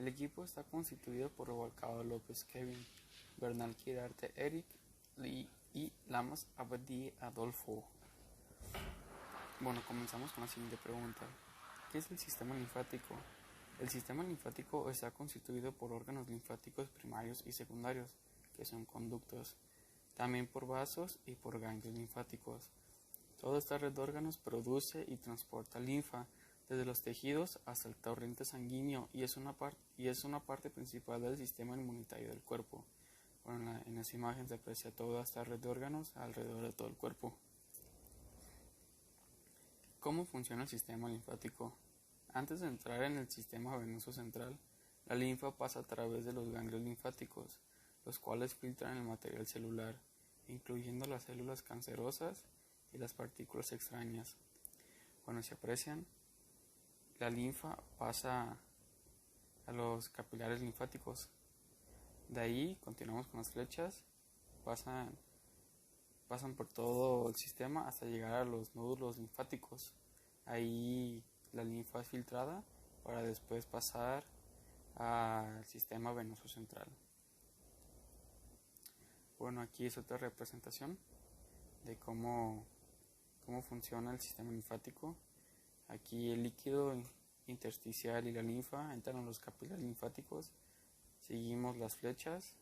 El equipo está constituido por Rubalcaba López Kevin, Bernal Quirarte Eric y Lamas Abadie Adolfo. Bueno, comenzamos con la siguiente pregunta. ¿Qué es el sistema linfático? El sistema linfático está constituido por órganos linfáticos primarios y secundarios, que son conductos, también por vasos y por ganglios linfáticos. Toda esta red de órganos produce y transporta linfa desde los tejidos hasta el torrente sanguíneo y es una parte principal del sistema inmunitario del cuerpo. Bueno, en esa imagen se aprecia toda esta red de órganos alrededor de todo el cuerpo. ¿Cómo funciona el sistema linfático? Antes de entrar en el sistema venoso central, la linfa pasa a través de los ganglios linfáticos, los cuales filtran el material celular, incluyendo las células cancerosas y las partículas extrañas. Cuando se aprecian, la linfa pasa a los capilares linfáticos. De ahí continuamos con las flechas, pasan por todo el sistema hasta llegar a los nódulos linfáticos. Ahí la linfa es filtrada para después pasar al sistema venoso central. Bueno, aquí es otra representación de cómo funciona el sistema linfático. Aquí el líquido intersticial y la linfa entran a los capilares linfáticos. Seguimos las flechas,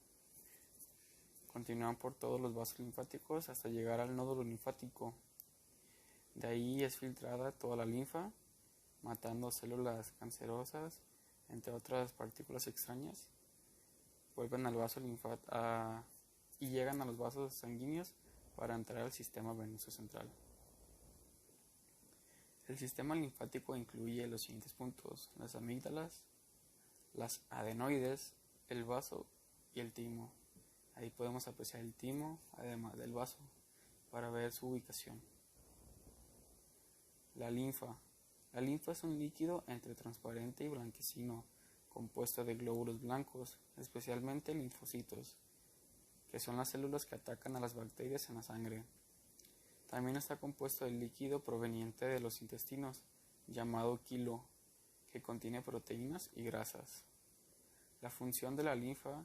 continúan por todos los vasos linfáticos hasta llegar al nódulo linfático. De ahí es filtrada toda la linfa, matando células cancerosas, entre otras partículas extrañas. Vuelven al vaso y llegan a los vasos sanguíneos para entrar al sistema venoso central. El sistema linfático incluye los siguientes puntos: las amígdalas, las adenoides, el vaso y el timo. Ahí podemos apreciar el timo, además del vaso, para ver su ubicación. La linfa. La linfa es un líquido entre transparente y blanquecino, compuesto de glóbulos blancos, especialmente linfocitos, que son las células que atacan a las bacterias en la sangre. También está compuesto de líquido proveniente de los intestinos, llamado quilo, que contiene proteínas y grasas. La función de la linfa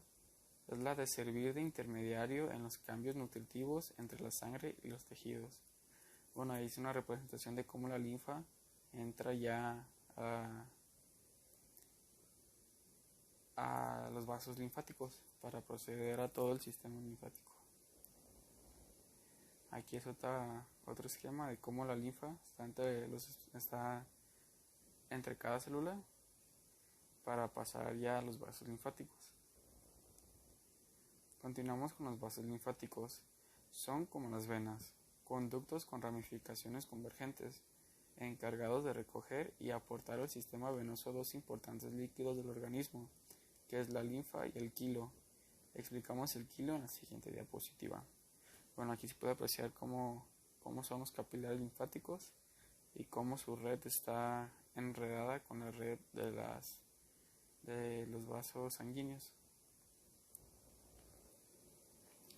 es la de servir de intermediario en los cambios nutritivos entre la sangre y los tejidos. Bueno, ahí es una representación de cómo la linfa entra ya a los vasos linfáticos para proceder a todo el sistema linfático. Aquí es otro esquema de cómo la linfa está entre cada célula para pasar ya a los vasos linfáticos. Continuamos con los vasos linfáticos. Son como las venas, conductos con ramificaciones convergentes, encargados de recoger y aportar al sistema venoso dos importantes líquidos del organismo, que es la linfa y el quilo. Explicamos el quilo en la siguiente diapositiva. Bueno, aquí se puede apreciar cómo son los capilares linfáticos y cómo su red está enredada con la red de los vasos sanguíneos.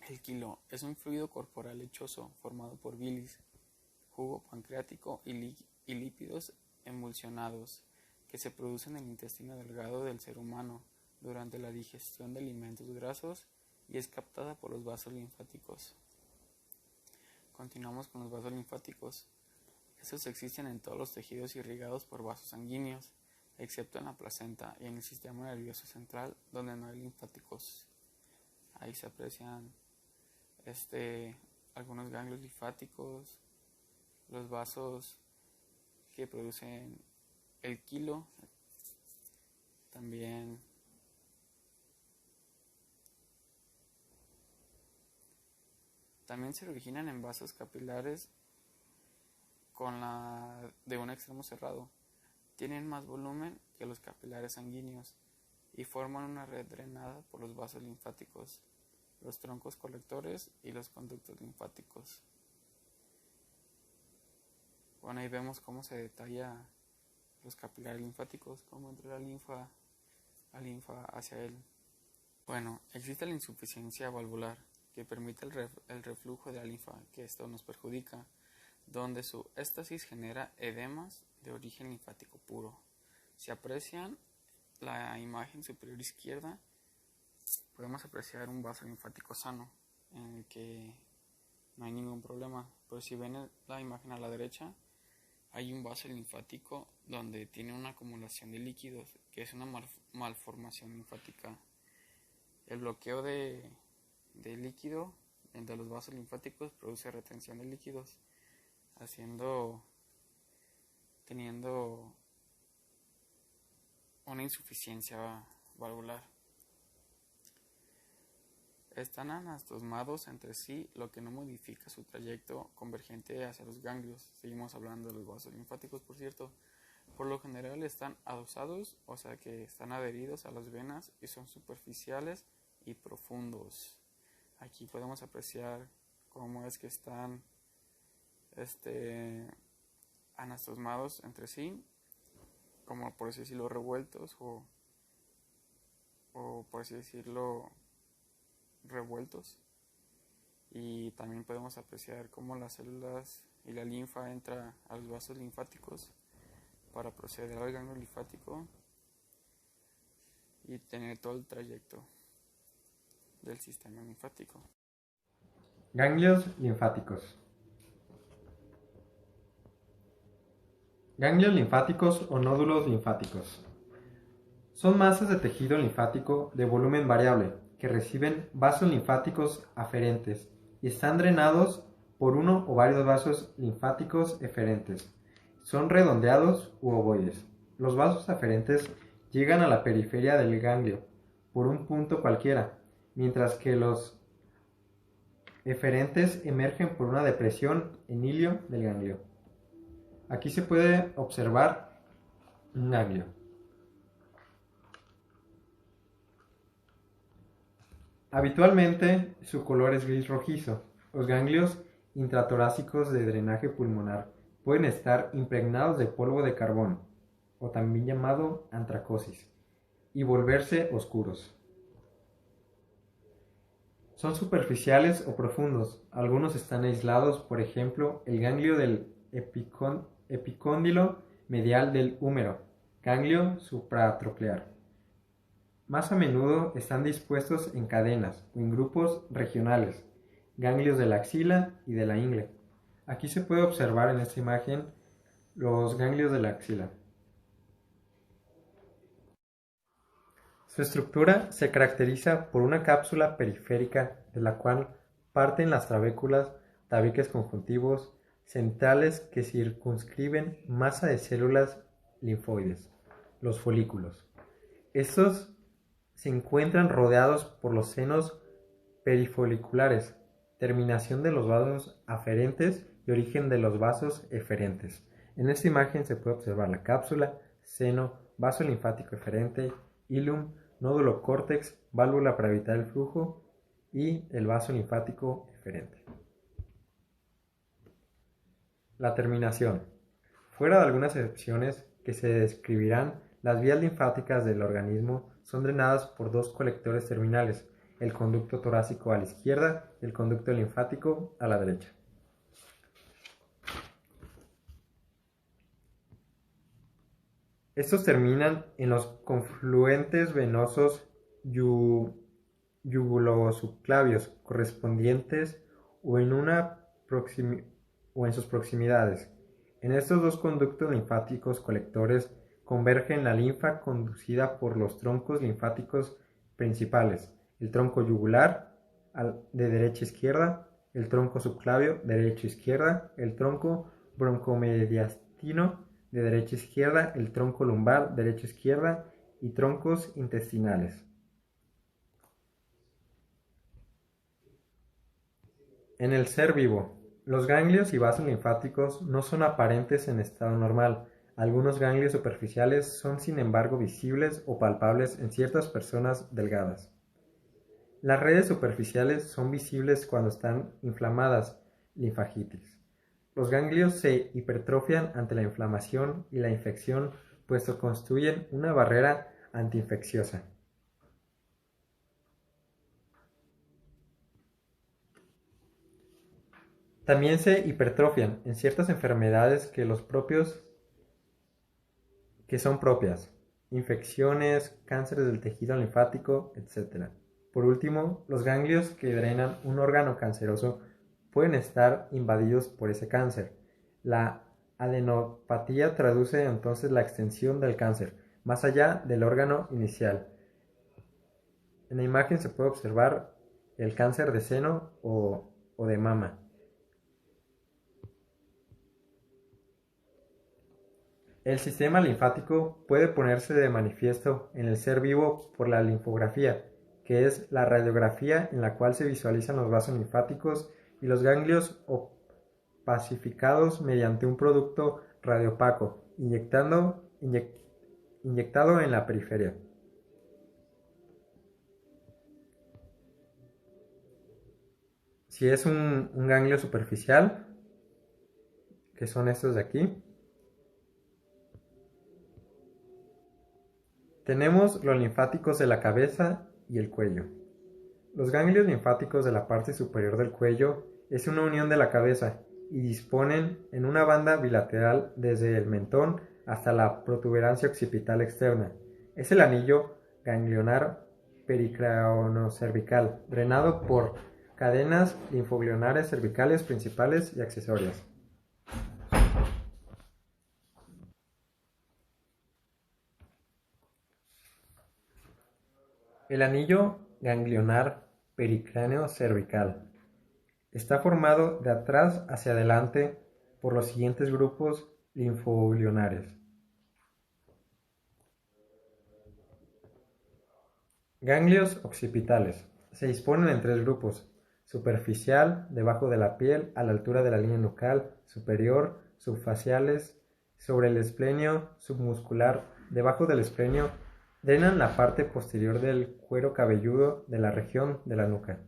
El quilo es un fluido corporal lechoso formado por bilis, jugo pancreático y lípidos emulsionados que se producen en el intestino delgado del ser humano durante la digestión de alimentos grasos y es captada por los vasos linfáticos. Continuamos con los vasos linfáticos. Estos existen en todos los tejidos irrigados por vasos sanguíneos, excepto en la placenta y en el sistema nervioso central, donde no hay linfáticos. Ahí se aprecian algunos ganglios linfáticos, los vasos que producen el quilo, también se originan en vasos capilares de un extremo cerrado. Tienen más volumen que los capilares sanguíneos y forman una red drenada por los vasos linfáticos, los troncos colectores y los conductos linfáticos. Bueno, ahí vemos cómo se detalla los capilares linfáticos, cómo entra la linfa hacia él. Bueno, existe la insuficiencia valvular, que permite el reflujo de la linfa, que esto nos perjudica, donde su éstasis genera edemas de origen linfático puro. Se aprecian la imagen superior izquierda podemos apreciar un vaso linfático sano en el que no hay ningún problema. Pero si ven la imagen a la derecha, hay un vaso linfático donde tiene una acumulación de líquidos, que es una malformación linfática. El bloqueo de líquido entre los vasos linfáticos produce retención de líquidos, teniendo una insuficiencia valvular. Están anastomados entre sí, lo que no modifica su trayecto convergente hacia los ganglios. Seguimos hablando de los vasos linfáticos, por cierto. Por lo general están adosados, o sea que están adheridos a las venas y son superficiales y profundos. Aquí podemos apreciar cómo es que están anastomados entre sí, como por así decirlo revueltos o por así decirlo revueltos. Y también podemos apreciar cómo las células y la linfa entra a los vasos linfáticos para proceder al ganglio linfático y tener todo el trayecto del sistema linfático. Ganglios linfáticos. Ganglios linfáticos o nódulos linfáticos. Son masas de tejido linfático de volumen variable que reciben vasos linfáticos aferentes y están drenados por uno o varios vasos linfáticos eferentes. Son redondeados u ovoides. Los vasos aferentes llegan a la periferia del ganglio por un punto cualquiera, mientras que los eferentes emergen por una depresión en hilio del ganglio. Aquí se puede observar un ganglio. Habitualmente su color es gris rojizo. Los ganglios intratorácicos de drenaje pulmonar pueden estar impregnados de polvo de carbón, o también llamado antracosis, y volverse oscuros. Son superficiales o profundos. Algunos están aislados, por ejemplo, el ganglio del epicóndilo medial del húmero, ganglio supratroclear. Más a menudo están dispuestos en cadenas o en grupos regionales, ganglios de la axila y de la ingle. Aquí se puede observar en esta imagen los ganglios de la axila. Su estructura se caracteriza por una cápsula periférica de la cual parten las trabéculas, tabiques conjuntivos centrales que circunscriben masa de células linfoides, los folículos. Estos se encuentran rodeados por los senos perifoliculares, terminación de los vasos aferentes y origen de los vasos eferentes. En esta imagen se puede observar la cápsula, seno, vaso linfático eferente, hilum, nódulo córtex, válvula para evitar el flujo y el vaso linfático eferente. La terminación. Fuera de algunas excepciones que se describirán, las vías linfáticas del organismo son drenadas por dos colectores terminales, el conducto torácico a la izquierda y el conducto linfático a la derecha. Estos terminan en los confluentes venosos yugulosubclavios correspondientes o en sus proximidades. En estos dos conductos linfáticos colectores convergen la linfa conducida por los troncos linfáticos principales, el tronco yugular de derecha a izquierda, el tronco subclavio de derecha a izquierda, el tronco broncomediastino de derecha a izquierda, el tronco lumbar derecha a izquierda y troncos intestinales. En el ser vivo, los ganglios y vasos linfáticos no son aparentes en estado normal. Algunos ganglios superficiales son sin embargo visibles o palpables en ciertas personas delgadas. Las redes superficiales son visibles cuando están inflamadas, linfagitis. Los ganglios se hipertrofian ante la inflamación y la infección, puesto que constituyen una barrera antiinfecciosa. También se hipertrofian en ciertas enfermedades que son propias. infecciones, cánceres del tejido linfático, etc. Por último, los ganglios que drenan un órgano canceroso pueden estar invadidos por ese cáncer. La adenopatía traduce entonces la extensión del cáncer más allá del órgano inicial. En la imagen se puede observar el cáncer de seno o de mama. El sistema linfático puede ponerse de manifiesto en el ser vivo por la linfografía, que es la radiografía en la cual se visualizan los vasos linfáticos y los ganglios opacificados mediante un producto radiopaco inyectado en la periferia. Si es un ganglio superficial, que son estos de aquí, tenemos los linfáticos de la cabeza y el cuello. Los ganglios linfáticos de la parte superior del cuello es una unión de la cabeza y disponen en una banda bilateral desde el mentón hasta la protuberancia occipital externa. Es el anillo ganglionar pericranocervical, drenado por cadenas linfoganglionares cervicales principales y accesorias. El anillo ganglionar pericráneo cervical está formado de atrás hacia adelante por los siguientes grupos linfoganglionares. Ganglios occipitales. Se disponen en tres grupos: superficial, debajo de la piel, a la altura de la línea nucal superior; subfaciales, sobre el esplenio submuscular, debajo del esplenio, drenan la parte posterior del cuero cabelludo de la región de la nuca.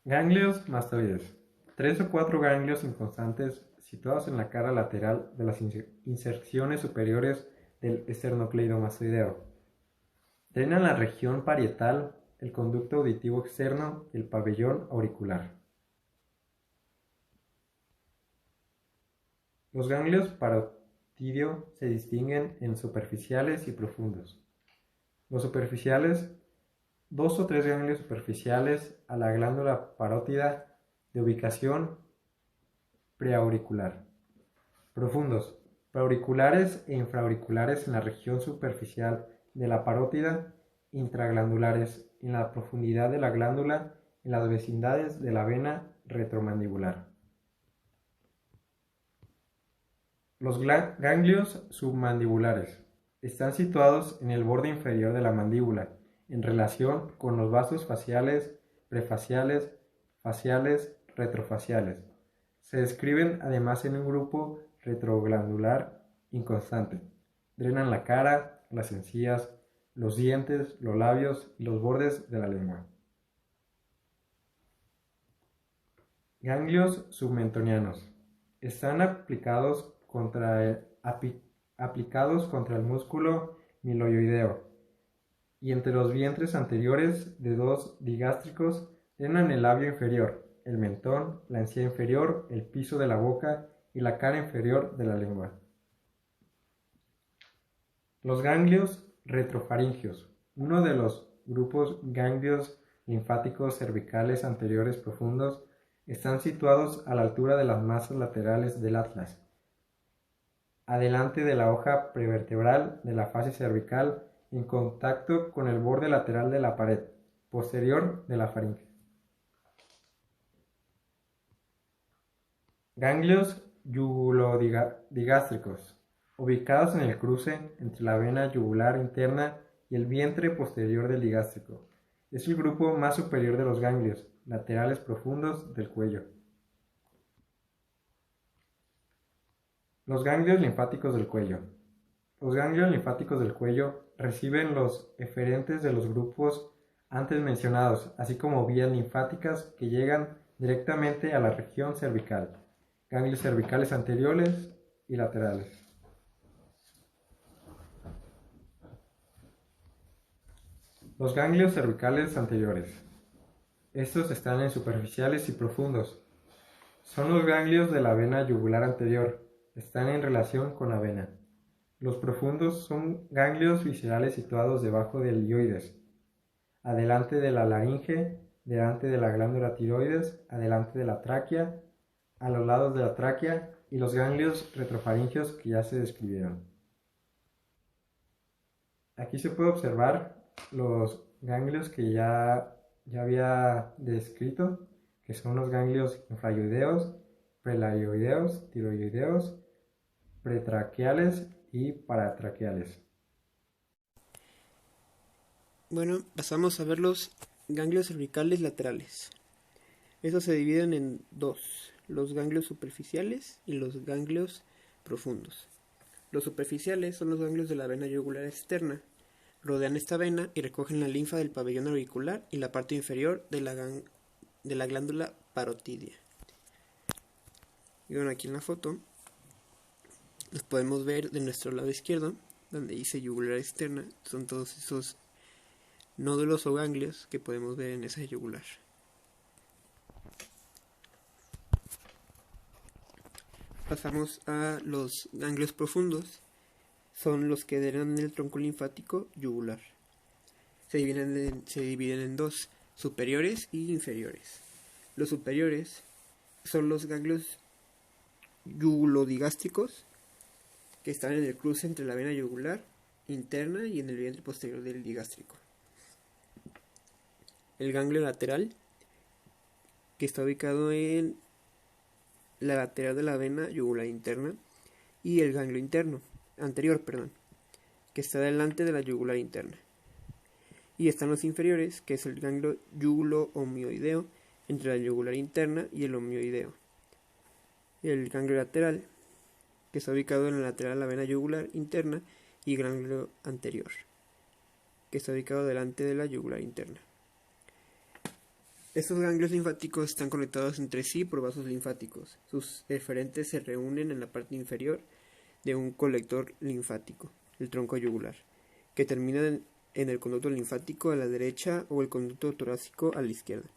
Ganglios mastoides. 3 o 4 ganglios inconstantes situados en la cara lateral de las inserciones superiores del esternocleidomastoideo. Drenan la región parietal, el conducto auditivo externo y el pabellón auricular. Los ganglios parotidio se distinguen en superficiales y profundos. Los superficiales, 2 o 3 ganglios superficiales a la glándula parótida de ubicación preauricular. Profundos, preauriculares e infraauriculares en la región superficial de la parótida, intraglandulares en la profundidad de la glándula, en las vecindades de la vena retromandibular. Los ganglios submandibulares están situados en el borde inferior de la mandíbula, en relación con los vasos faciales, prefaciales, faciales, retrofaciales. Se describen además en un grupo retroglandular inconstante. Drenan la cara, las encías, los dientes, los labios y los bordes de la lengua. Ganglios submentonianos. Están aplicados contra el músculo miloioideo y entre los vientres anteriores de dos digástricos drenan el labio inferior, el mentón, la encía inferior, el piso de la boca y la cara inferior de la lengua. Los ganglios retrofaringios. Uno de los grupos ganglios linfáticos cervicales anteriores profundos están situados a la altura de las masas laterales del atlas, adelante de la hoja prevertebral de la fascia cervical, en contacto con el borde lateral de la pared posterior de la faringe. Ganglios yugulodigástricos, ubicados en el cruce entre la vena yugular interna y el vientre posterior del digástrico. Es el grupo más superior de los ganglios laterales profundos del cuello. Los ganglios linfáticos del cuello. Los ganglios linfáticos del cuello reciben los eferentes de los grupos antes mencionados, así como vías linfáticas que llegan directamente a la región cervical. Ganglios cervicales anteriores y laterales. Los ganglios cervicales anteriores. Estos están en superficiales y profundos. Son los ganglios de la vena yugular anterior. Están en relación con la vena. Los profundos son ganglios viscerales situados debajo del ilioides, adelante de la laringe, delante de la glándula tiroides, adelante de la tráquea, a los lados de la tráquea y los ganglios retrofaringeos que ya se describieron. Aquí se puede observar los ganglios que ya había descrito, que son los ganglios infrayoideos, prelarioideos, tiroideos, pretraqueales y paratraqueales. Bueno, pasamos a ver los ganglios cervicales laterales. Estos se dividen en dos, los ganglios superficiales y los ganglios profundos. Los superficiales son los ganglios de la vena yugular externa. Rodean esta vena y recogen la linfa del pabellón auricular y la parte inferior de la glándula parotidia. Y bueno, aquí en la foto los podemos ver de nuestro lado izquierdo, donde dice yugular externa. Son todos esos nódulos o ganglios que podemos ver en esa yugular. Pasamos a los ganglios profundos. Son los que drenan el tronco linfático yugular. Se dividen en dos, superiores y inferiores. Los superiores son los ganglios yugulodigásticos, que están en el cruce entre la vena yugular interna y en el vientre posterior del digástrico. El ganglio lateral, que está ubicado en la lateral de la vena yugular interna, y el ganglio anterior, que está delante de la yugular interna. Y están los inferiores, que es el ganglio yugulo-homioideo, entre la yugular interna y el homioideo. Y el ganglio lateral, que está ubicado en la lateral de la vena yugular interna, y ganglio anterior, que está ubicado delante de la yugular interna. Estos ganglios linfáticos están conectados entre sí por vasos linfáticos. Sus eferentes se reúnen en la parte inferior de un colector linfático, el tronco yugular, que termina en el conducto linfático a la derecha o el conducto torácico a la izquierda.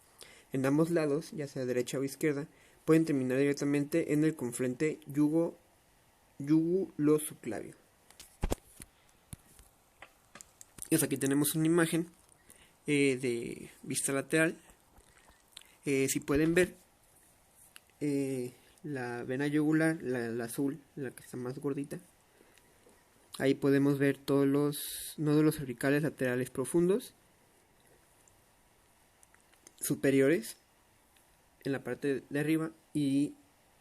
En ambos lados, ya sea derecha o izquierda, pueden terminar directamente en el confluente yugulosubclavio. Y aquí tenemos una imagen de vista lateral. Si pueden ver, la vena yugular, la azul, la que está más gordita, ahí podemos ver todos los nódulos cervicales laterales profundos, superiores, en la parte de arriba, y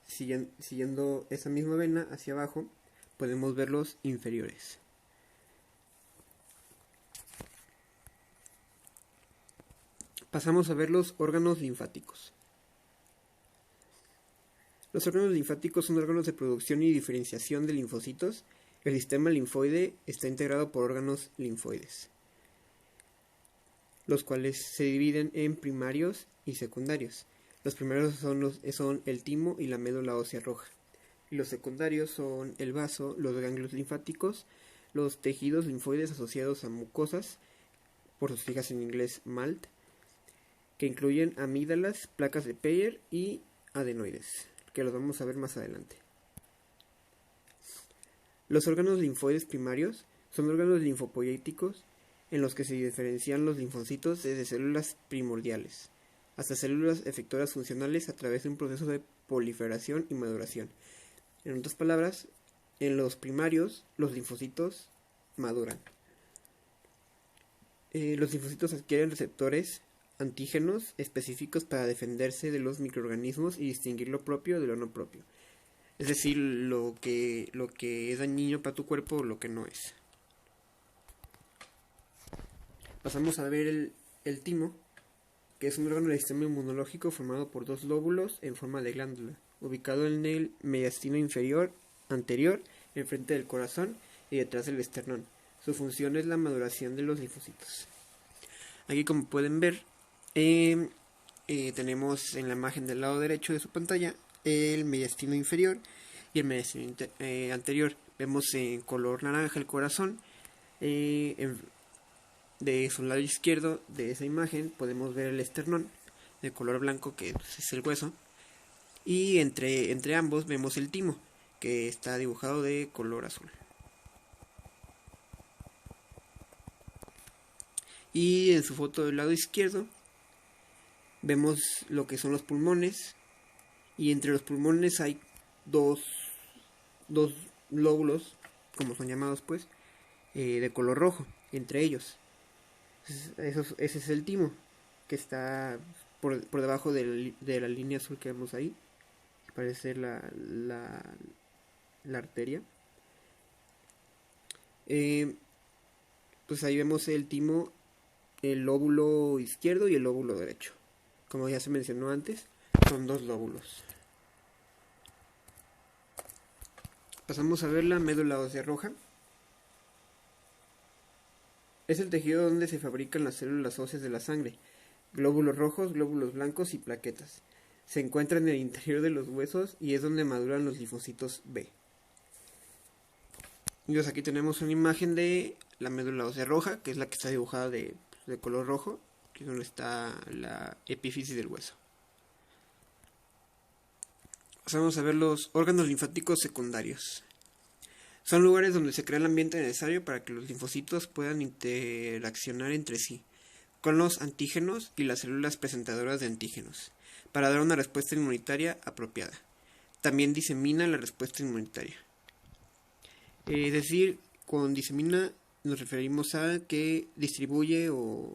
siguiendo esa misma vena hacia abajo, podemos ver los inferiores. Pasamos a ver los órganos linfáticos. Los órganos linfáticos son órganos de producción y diferenciación de linfocitos. El sistema linfoide está integrado por órganos linfoides, los cuales se dividen en primarios y secundarios. Los primarios son el timo y la médula ósea roja. Y los secundarios son el vaso, los ganglios linfáticos, los tejidos linfoides asociados a mucosas, por sus siglas en inglés MALT, que incluyen amígdalas, placas de Peyer y adenoides, que los vamos a ver más adelante. Los órganos linfoides primarios son órganos linfopoietíticos en los que se diferencian los linfocitos desde células primordiales hasta células efectoras funcionales a través de un proceso de proliferación y maduración. En otras palabras, en los primarios los linfocitos maduran. Los linfocitos adquieren receptores antígenos específicos para defenderse de los microorganismos y distinguir lo propio de lo no propio. Es decir, lo que es dañino para tu cuerpo o lo que no es. Pasamos a ver el timo, que es un órgano del sistema inmunológico formado por dos lóbulos en forma de glándula, ubicado en el mediastino inferior anterior, enfrente del corazón y detrás del esternón. Su función es la maduración de los linfocitos. Aquí, como pueden ver, tenemos en la imagen del lado derecho de su pantalla el mediastino inferior y el mediastino anterior. Vemos en color naranja el corazón. De su lado izquierdo de esa imagen podemos ver el esternón, de color blanco, que pues, es el hueso. Y entre ambos vemos el timo, que está dibujado de color azul. Y en su foto del lado izquierdo vemos lo que son los pulmones. Y entre los pulmones hay dos lóbulos, como son llamados pues, de color rojo, entre ellos. Ese es el timo, que está por debajo de la línea azul que vemos ahí. Parece ser la arteria. Pues ahí vemos el timo, el lóbulo izquierdo y el lóbulo derecho. Como ya se mencionó antes, son dos lóbulos. Pasamos a ver la médula ósea roja. Es el tejido donde se fabrican las células óseas de la sangre, glóbulos rojos, glóbulos blancos y plaquetas. Se encuentra en el interior de los huesos y es donde maduran los linfocitos B. Y pues aquí tenemos una imagen de la médula ósea roja, que es la que está dibujada de color rojo, que es donde está la epífisis del hueso. Vamos a ver los órganos linfáticos secundarios. Son lugares donde se crea el ambiente necesario para que los linfocitos puedan interaccionar entre sí, con los antígenos y las células presentadoras de antígenos, para dar una respuesta inmunitaria apropiada. También disemina la respuesta inmunitaria. Es decir, con disemina nos referimos a que distribuye o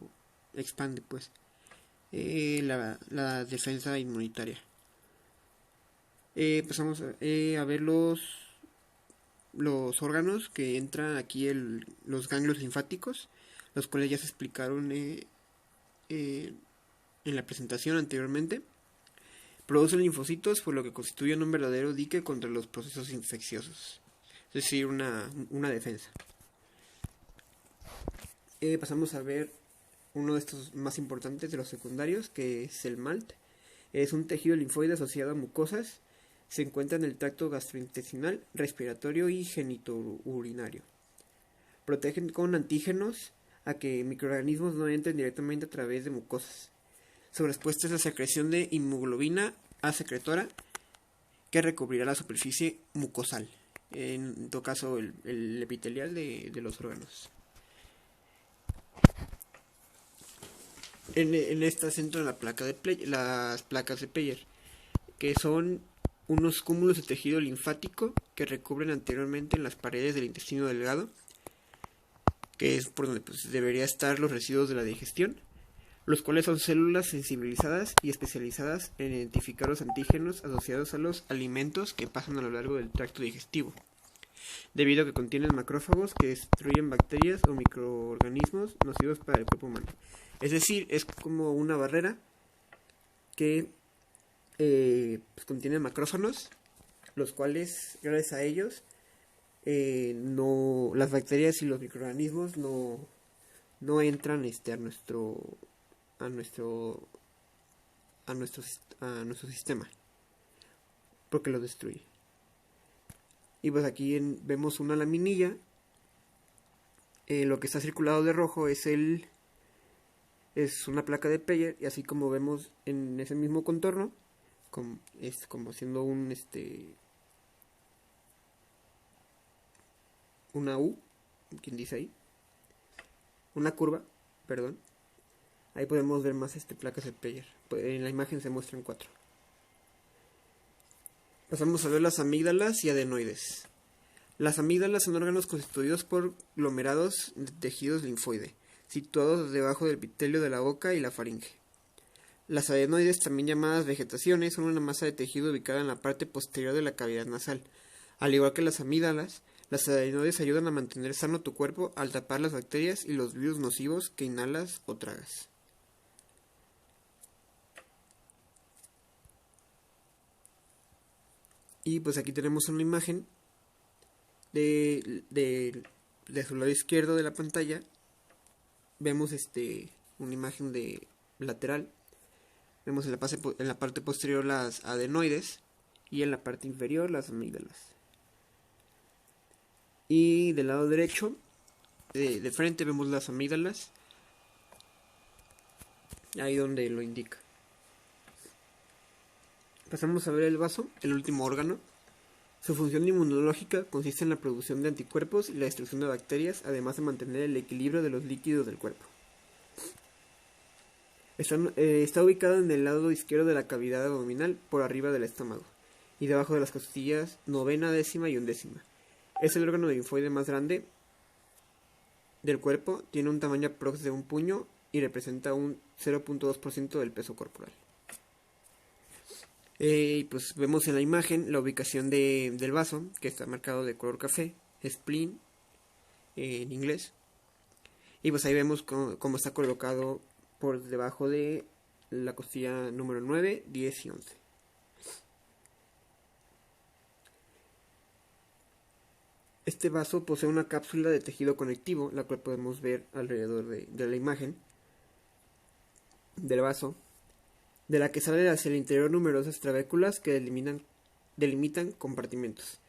expande pues la defensa inmunitaria. Pasamos a ver los órganos que entran aquí, los ganglios linfáticos, los cuales ya se explicaron en la presentación anteriormente. Producen linfocitos, por lo que constituyen un verdadero dique contra los procesos infecciosos, es decir, una defensa. Pasamos a ver uno de estos más importantes de los secundarios, que es el MALT. Es un tejido linfoide asociado a mucosas. Se encuentra en el tracto gastrointestinal, respiratorio y genitourinario. Protegen con antígenos a que microorganismos no entren directamente a través de mucosas. Su respuesta es la secreción de inmunoglobina A secretora, que recubrirá la superficie mucosal, en todo caso el epitelial de los órganos. En esta se entran las placas de Peyer, que son unos cúmulos de tejido linfático que recubren anteriormente en las paredes del intestino delgado, que es por donde pues, debería estar los residuos de la digestión, los cuales son células sensibilizadas y especializadas en identificar los antígenos asociados a los alimentos que pasan a lo largo del tracto digestivo, debido a que contienen macrófagos que destruyen bacterias o microorganismos nocivos para el cuerpo humano. Es decir, es como una barrera que pues contiene macrófagos, los cuales, gracias a ellos, las bacterias y los microorganismos no entran a nuestro sistema, porque lo destruye. Y pues aquí vemos una laminilla. Lo que está circulado de rojo es una placa de Peyer, y así como vemos en ese mismo contorno, es como haciendo una U, ¿quién dice ahí? Una curva, perdón. Ahí podemos ver más placas de Peyer. En la imagen se muestran 4. Pasamos a ver las amígdalas y adenoides. Las amígdalas son órganos constituidos por glomerados de tejidos linfoide, situados debajo del epitelio de la boca y la faringe. Las adenoides, también llamadas vegetaciones, son una masa de tejido ubicada en la parte posterior de la cavidad nasal. Al igual que las amígdalas, las adenoides ayudan a mantener sano tu cuerpo al tapar las bacterias y los virus nocivos que inhalas o tragas. Y pues aquí tenemos una imagen de su lado izquierdo de la pantalla. Vemos una imagen de lateral. Vemos en la parte posterior las adenoides y en la parte inferior las amígdalas. Y del lado derecho, de frente, vemos las amígdalas, ahí donde lo indica. Pasamos a ver el vaso, el último órgano. Su función inmunológica consiste en la producción de anticuerpos y la destrucción de bacterias, además de mantener el equilibrio de los líquidos del cuerpo. Está ubicado en el lado izquierdo de la cavidad abdominal, por arriba del estómago, y debajo de las costillas novena, décima y undécima. Es el órgano linfoide más grande del cuerpo, tiene un tamaño aprox de un puño y representa un 0.2% del peso corporal. Y pues vemos en la imagen la ubicación del vaso, que está marcado de color café, spleen en inglés. Y pues ahí vemos cómo está colocado por debajo de la costilla número 9, 10 y 11. Este vaso posee una cápsula de tejido conectivo, la cual podemos ver alrededor de la imagen del vaso, de la que salen hacia el interior numerosas trabéculas que delimitan compartimentos.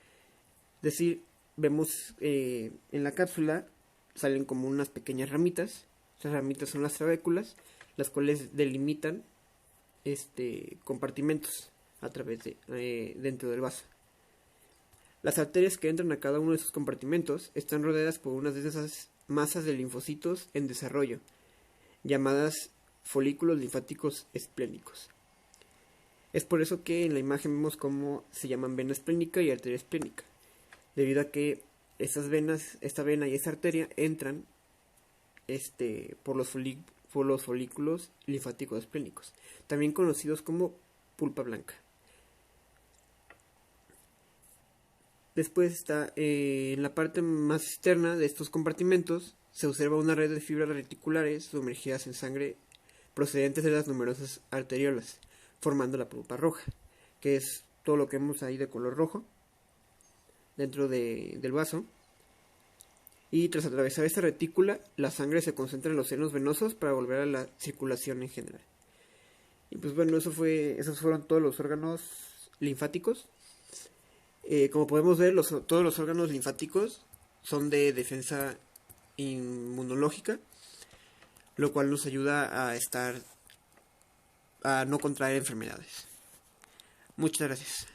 Es decir, vemos en la cápsula salen como unas pequeñas ramitas. Estas ramitas son las trabéculas, las cuales delimitan compartimentos a través dentro del vaso. Las arterias que entran a cada uno de esos compartimentos están rodeadas por unas de esas masas de linfocitos en desarrollo, llamadas folículos linfáticos esplénicos. Es por eso que en la imagen vemos cómo se llaman vena esplénica y arteria esplénica, debido a que estas venas, esta vena y esta arteria entran por los folículos linfáticos esplénicos, también conocidos como pulpa blanca. Después está en la parte más externa de estos compartimentos se observa una red de fibras reticulares sumergidas en sangre procedentes de las numerosas arteriolas, formando la pulpa roja, que es todo lo que vemos ahí de color rojo dentro del vaso. Y tras atravesar esta retícula, la sangre se concentra en los senos venosos para volver a la circulación en general. Y pues bueno, esos fueron todos los órganos linfáticos. Como podemos ver, todos los órganos linfáticos son de defensa inmunológica, lo cual nos ayuda a no contraer enfermedades. Muchas gracias.